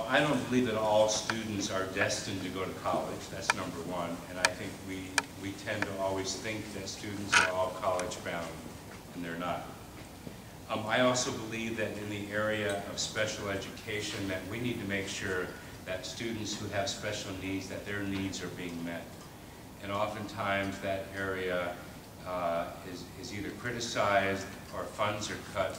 I don't believe that all students are destined to go to college. That's number one. And I think we tend to always think that students are all college bound, and they're not. I also believe that in the area of special education that we need to make sure that students who have special needs, that their needs are being met. And oftentimes that area is either criticized or funds are cut,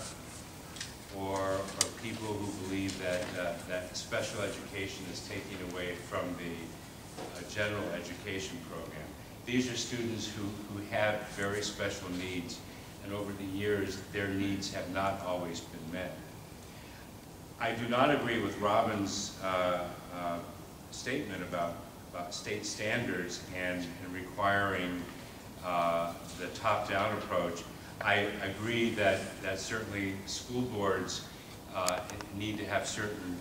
or people who believe that, that special education is taking away from the general education program. These are students who have very special needs, and over the years their needs have not always been met. I do not agree with Robin's statement about state standards and requiring the top-down approach. I agree that certainly school boards need to have certain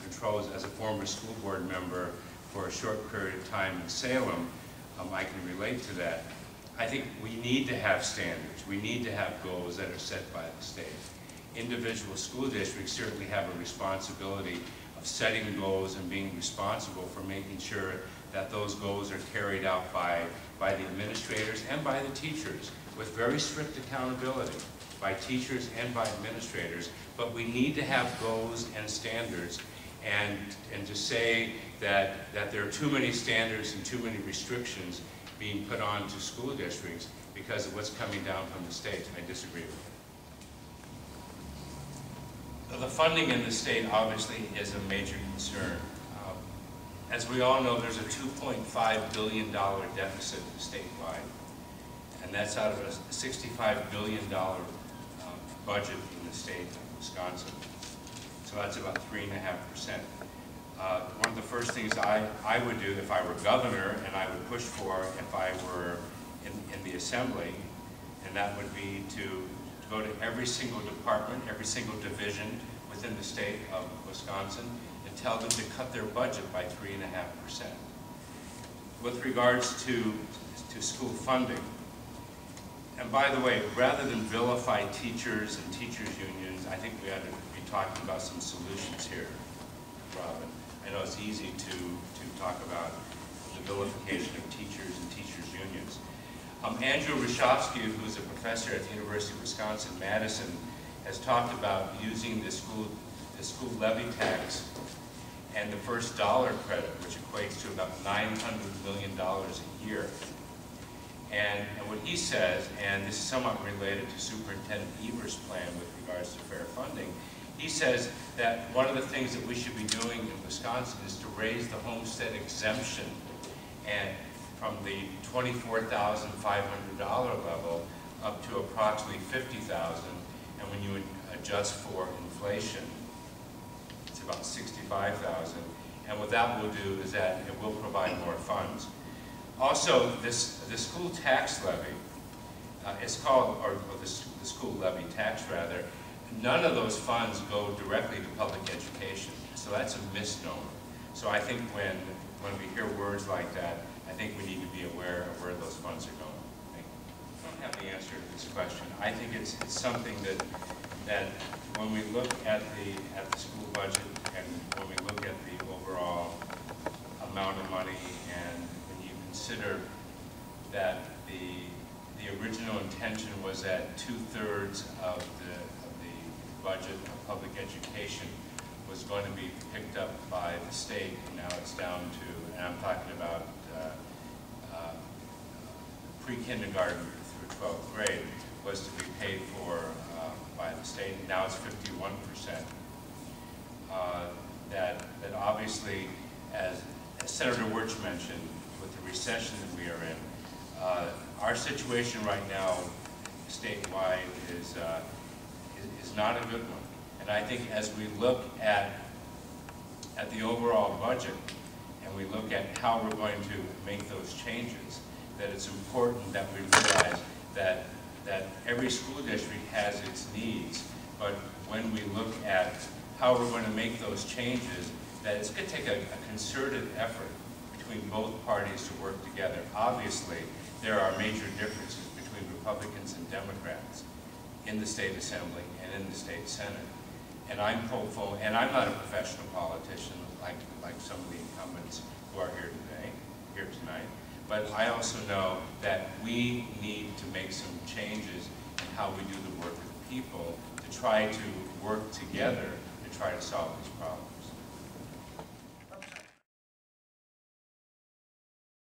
controls. As a former school board member for a short period of time in Salem, I can relate to that. I think we need to have standards. We need to have goals that are set by the state. Individual school districts certainly have a responsibility of setting goals and being responsible for making sure that those goals are carried out by the administrators and by the teachers, with very strict accountability by teachers and by administrators. But we need to have goals and standards, and to say that there are too many standards and too many restrictions being put on to school districts because of what's coming down from the state, I disagree with it. The funding in the state obviously is a major concern. As we all know, there's a $2.5 billion deficit statewide, and that's out of a $65 billion budget in the state of Wisconsin. So that's about 3.5%. One of the first things I would do if I were governor, and I would push for if I were in the assembly, and that would be to go to every single department, every single division within the state of Wisconsin, and tell them to cut their budget by 3.5%. With regards to school funding, and by the way, rather than vilify teachers and teachers unions, I think we ought to be talking about some solutions here, Robin. I know it's easy to talk about the vilification of teachers and teachers unions. Andrew Rashofsky, who is a professor at the University of Wisconsin-Madison, has talked about using the school levy tax and the first dollar credit, which equates to about $900 million a year. And what he says, and this is somewhat related to Superintendent Evers' plan with regards to fair funding, he says that one of the things that we should be doing in Wisconsin is to raise the homestead exemption and from the $24,500 level up to approximately $50,000, and when you adjust for inflation, it's about $65,000. And what that will do is that it will provide more funds. Also, the school tax levy is called, or the school levy tax rather, none of those funds go directly to public education. So that's a misnomer. So I think when we hear words like that, I think we need to be aware of where those funds are going. I don't have the answer to this question. I think it's something that when we look at the school budget and when we look at the overall amount of money, and when you consider that the original intention was that 2/3 of the budget of public education was going to be picked up by the state, and now it's down to, and I'm talking about pre-kindergarten through 12th grade, was to be paid for by the state, and now it's 51%. That obviously, as Senator Wirtz mentioned, with the recession that we are in, our situation right now statewide is not a good one. And I think as we look at the overall budget and we look at how we're going to make those changes, that it's important that we realize that every school district has its needs, but when we look at how we're going to make those changes, that it's going to take a concerted effort between both parties to work together. Obviously, there are major differences between Republicans and Democrats in the state assembly and in the state senate. And I'm hopeful, and I'm not a professional politician like some of the incumbents who are here tonight, but I also know that we need to make some changes in how we do the work with people to try to work together to try to solve these problems.